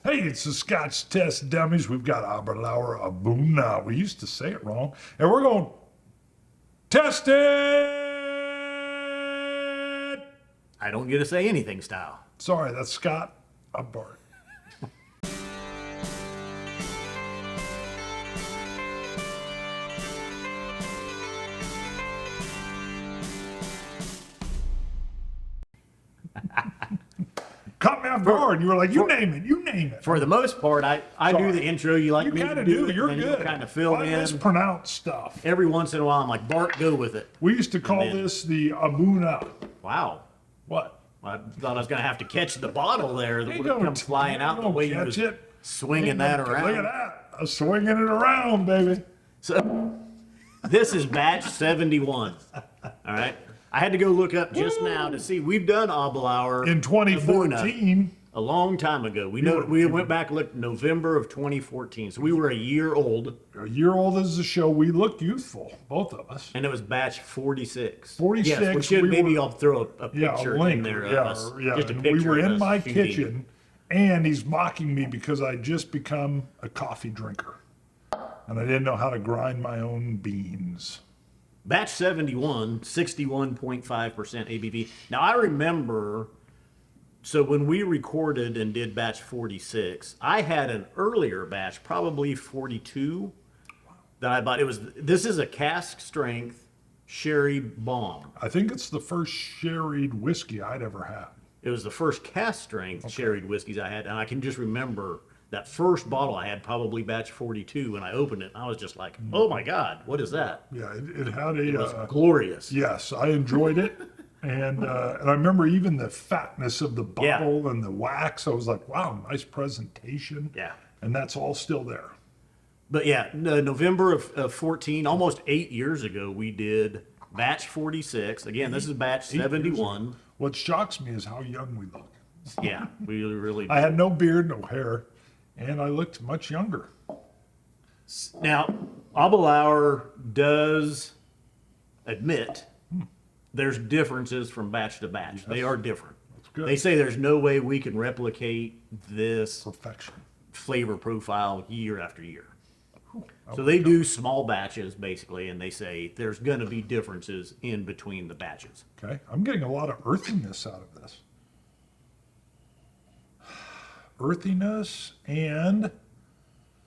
Hey, it's the Scotch Test Dummies. We've got Aberlour, Abunadh. We used to say it wrong. And we're going to test it. I don't get to say anything style. Sorry, that's Scott. I'm Bart. Caught me off guard. You were like, you name it. For the most part, I do the intro. You like You me kind to of do do. it, You're and then good. you kind of fill I in. mispronounce stuff. Every once in a while, I'm like, Bart, go with it. We used to call then- this the Abunadh. Wow. What? I thought I was going to have to catch the bottle there that You would come don't- flying you out the don't way you catch was it. swinging that around. Look at that. I'm swinging it around, baby. So this is batch 71. All right. I had to go look up just now to see. We've done Aberlour In Abunadh 2014. a long time ago. We went back and looked November of 2014. So we were a year old, A year old as the show. We looked youthful, both of us. and it was batch 46. 46, Yes, we should. we Maybe were- I'll throw a Yeah, picture a link. in there of Yeah, us. yeah. Just a And picture we were of in us my shooting. kitchen, and he's mocking me because I just become a coffee drinker, and I didn't know how to grind my own beans. Batch 71, 61.5% ABV. Now, I remember, so when we recorded and did batch 46, I had an earlier batch, probably 42, that I bought. This is a cask strength sherry bomb. I think it's the first sherried whiskey I'd ever had. It was the first cask strength sherried whiskeys I had, and I can just remember that first bottle I had, probably batch 42, and I opened it, and I was just like, oh my God, what is that? Yeah, it had It was a. glorious. Yes, I enjoyed it, and I remember even the fatness of the Yeah. bottle and the wax. I was like, wow, nice presentation. Yeah. And that's all still there. But yeah, November of 14, almost 8 years ago, we did batch 46. Again, this is batch 71. What shocks me is how young we look. Yeah, we really. I had no beard, no hair, and I looked much younger. Now, Aberlour does admit there's differences from batch to batch. They are different. That's good. They say there's no way we can replicate this Perfection. flavor profile year after year. So they do small batches basically, and they say there's going to be differences in between the batches. Okay, I'm getting a lot of earthiness out of this. Earthiness and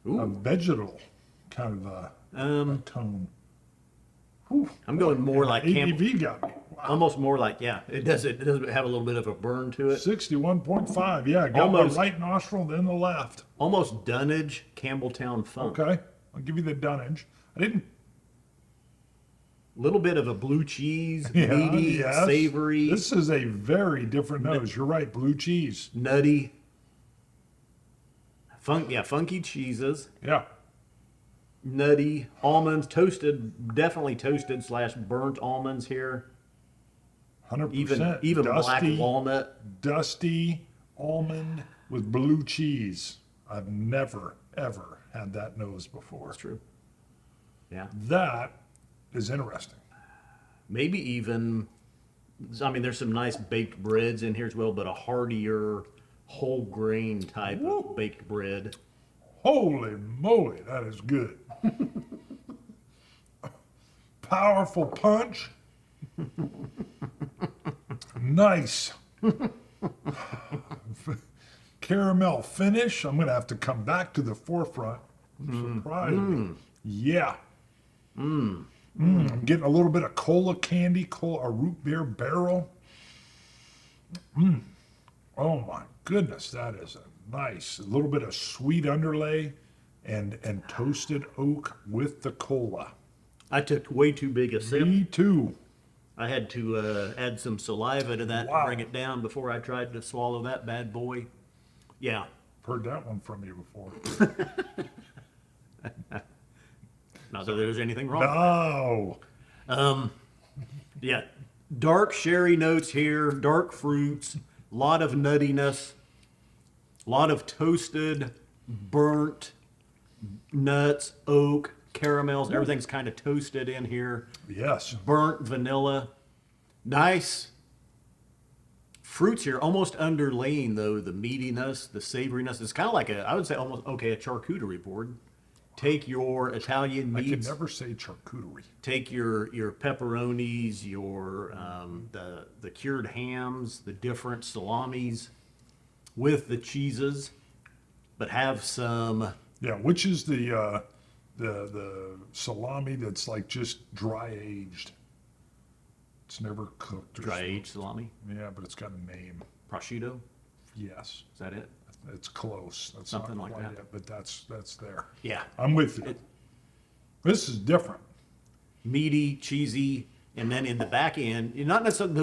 a vegetal kind of a tone. Whew. I'm going more like Campbell, ABV got me. Wow. almost more like it does have a little bit of a burn to it. 61.5. Yeah, got Almost. my right nostril, then the left. Almost Dunnage Campbelltown funk. Okay, I'll give you the dunnage. I didn't. Little bit of a blue cheese, Yeah, meaty, yes. savory, This is a very different nose. You're right, blue cheese. nutty. Funky cheeses, Yeah. nutty almonds, toasted, definitely toasted / burnt almonds here. 100%. Even dusty, black walnut. Dusty almond with blue cheese. I've never, ever had that nose before. That's true. Yeah, That is interesting. maybe even. I mean, there's some nice baked breads in here as well, but a heartier, whole grain type of baked bread. Holy moly, that is good. Powerful punch. Nice. Caramel finish. I'm going to have to come back to the forefront. Surprise me. Yeah. I'm getting a little bit of cola candy, a root beer barrel. Oh my goodness, that is a nice, a little bit of sweet underlay and toasted oak with the cola. I took way too big a sip. Me too. I had to add some saliva to that Wow. to bring it down before I tried to swallow that bad boy. Yeah. Heard that one from you before. Not that there's anything wrong. No. Yeah. Dark sherry notes here, dark fruits, lot of nuttiness, lot of toasted, burnt nuts, oak, caramels. Everything's kind of toasted in here. Yes. Burnt vanilla. Nice fruits here almost underlaying though the meatiness, the savoriness. It's kind of like I would say almost a charcuterie board. Take your Italian I can meats. never say charcuterie. Take your pepperonis, your the cured hams, the different salamis, with the cheeses, but have some Yeah, which is the salami that's like just dry aged. It's never cooked. Or dry aged salami, Yeah, but it's got a name. prosciutto. Yes, Is that it? it's close. That's Something not like quite that. it, but that's there. Yeah, I'm with you. This is different. meaty, cheesy, and then in the back end, you're not necessarily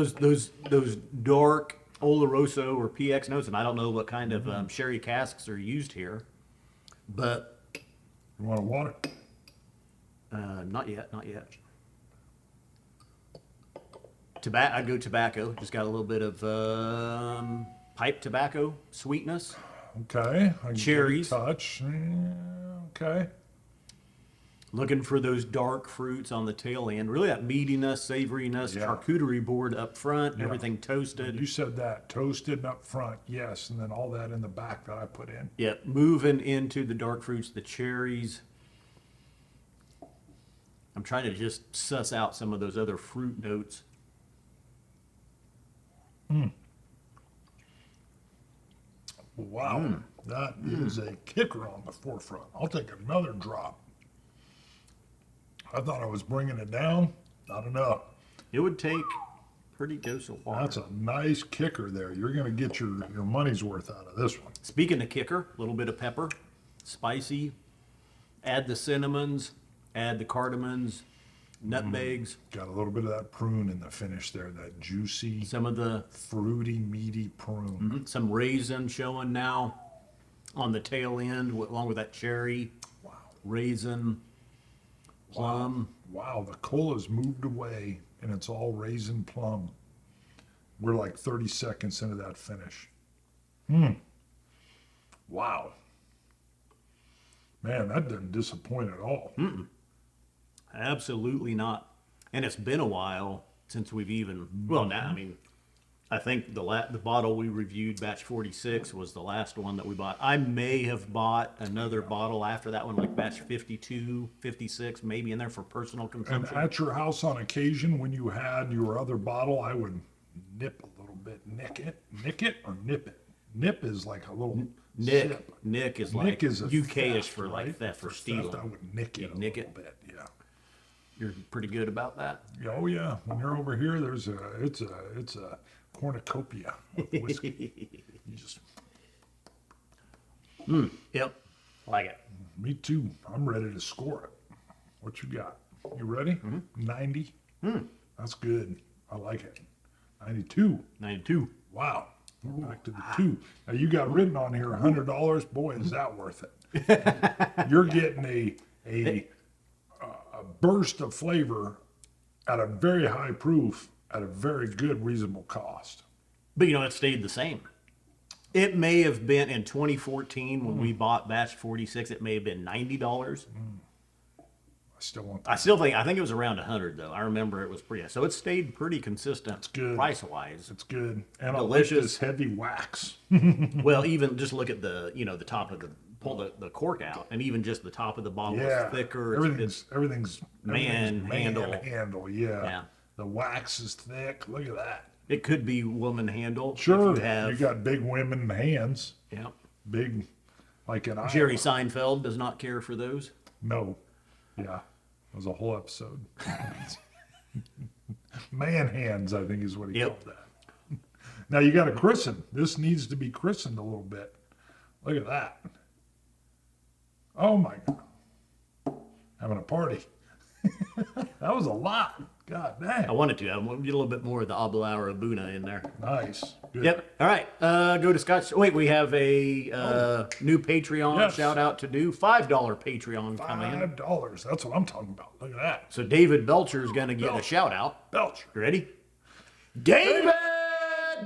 those dark Oloroso or PX notes, and I don't know what kind of sherry casks are used here, but You want a water? not yet. I'd go tobacco. Just got a little bit of pipe tobacco sweetness. Okay. I can Cherries. Get a touch. Okay. Looking for those dark fruits on the tail end. Really that meatiness, savoriness, Yeah. charcuterie board up front, Yeah. everything toasted. You said that toasted up front, yes, and then all that in the back that I put in. Yeah, moving into the dark fruits, the cherries. I'm trying to just suss out some of those other fruit notes. Wow, that is a kicker on the forefront. I'll take another drop. I thought I was bringing it down. Not enough. It would take pretty dose of water. That's a nice kicker there. You're going to get your money's worth out of this one. Speaking of kicker, a little bit of pepper, spicy. Add the cinnamons, add the cardamoms, nutmegs, Got a little bit of that prune in the finish there, that juicy, some of the fruity, meaty prune. some raisin showing now on the tail end, along with that cherry, Wow. raisin, plum. Wow, the cola's moved away and it's all raisin plum. We're like 30 seconds into that finish. Wow. Man, that didn't disappoint at all. Absolutely not. And it's been a while since we've even. Well, now I mean, I think the bottle we reviewed, batch 46, was the last one that we bought. I may have bought another bottle after that one, like batch 52, 56, maybe in there for personal And consumption. at your house on occasion, when you had your other bottle, I would nip a little bit. Nick it or nip it? Nip is like a little sip. Nick is Nick like is a UK-ish theft, for like right? theft for theft, stealing. I would nick it a nick little it? bit. Yeah. You're pretty good about that. Oh yeah. When you're over here, it's a cornucopia of whiskey. You just Yep, like it. Me too. I'm ready to score it. What you got? You ready? 90. That's good. I like it. 92. 92. Wow. We're back to the two. Now you got written on here $100. Boy, is that worth it. You're getting a burst of flavor at a very high proof at a very good, reasonable cost. But you know, it stayed the same. It may have been in 2014 when we bought batch 46, it may have been $90. I still want I think it was around 100 though. I remember it was pretty, so it stayed pretty consistent. It's good. price wise. It's good. And Delicious. I like this heavy wax. Well, even just look at the top of pull the cork out, and even just the top of the bottle Yeah. is thicker. Everything's handle. handle, yeah. Yeah. The wax is thick. Look at that. It could be woman handle. Sure. If you have, got big women hands. yeah. Big, like an Jerry Iowa. Seinfeld does not care for those. No. Yeah. It was a whole episode. Man hands, I think is what he Yep. called that. Now you got to christen. This needs to be christened a little bit. Look at that. Oh my God. Having a party. That was a lot. God I dang. wanted to. I want to get a little bit more of the Aberlour Abunadh in there. Nice. Good. Yep. All right. Go to Scotch. Wait, we have a new Patreon Yes. shout out to do. $5 Patreon coming in. $5. That's what I'm talking about. Look at that. So David Belcher is going to get a Belcher. shout out. Belcher. You ready? David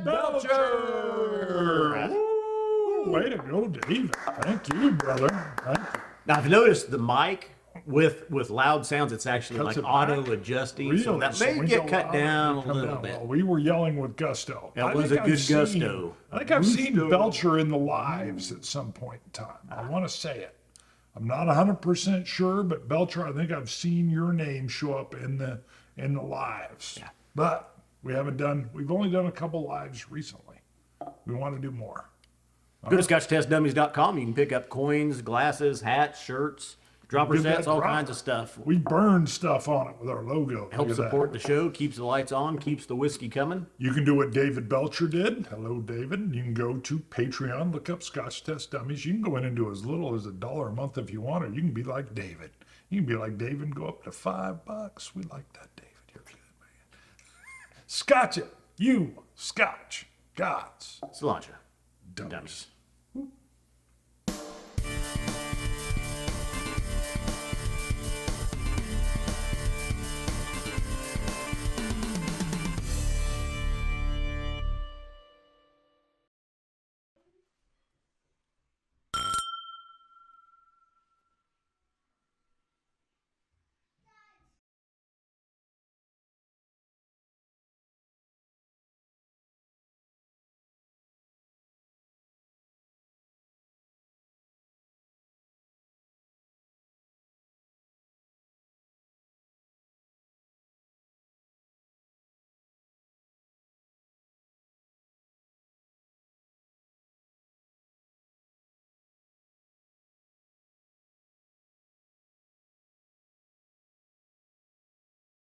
Belcher. Woo, way to go, David. Thank you, brother. Thank you. Now, I've noticed the mic with loud sounds, it's actually Cuts like it back? auto adjusting, so that may we get go cut out down and a come little down. bit. Well, we were yelling with gusto. That I was think a good I've seen- gusto. I think I've seen Belcher in the lives at some point in time. I want to say it. I'm not 100% sure, but Belcher, I think I've seen your name show up in the lives. Yeah. But we've only done a couple lives recently. We want to do more. Go to ScotchTestDummies.com. You can pick up coins, glasses, hats, shirts, dropper Give that sets, all dropper. kinds of stuff. We burn stuff on it with our logo. Help Look at that. support the show, keeps the lights on, keeps the whiskey coming. You can do what David Belcher did. Hello, David. You can go to Patreon, look up Scotch Test Dummies. You can go in and do as little as $1 a month if you want, or you can be like David. You can be like David and go up to $5. We like that, David. You're good, man. Scotch it. You, Scotch, gods, Cilantro. dummies. Dummies.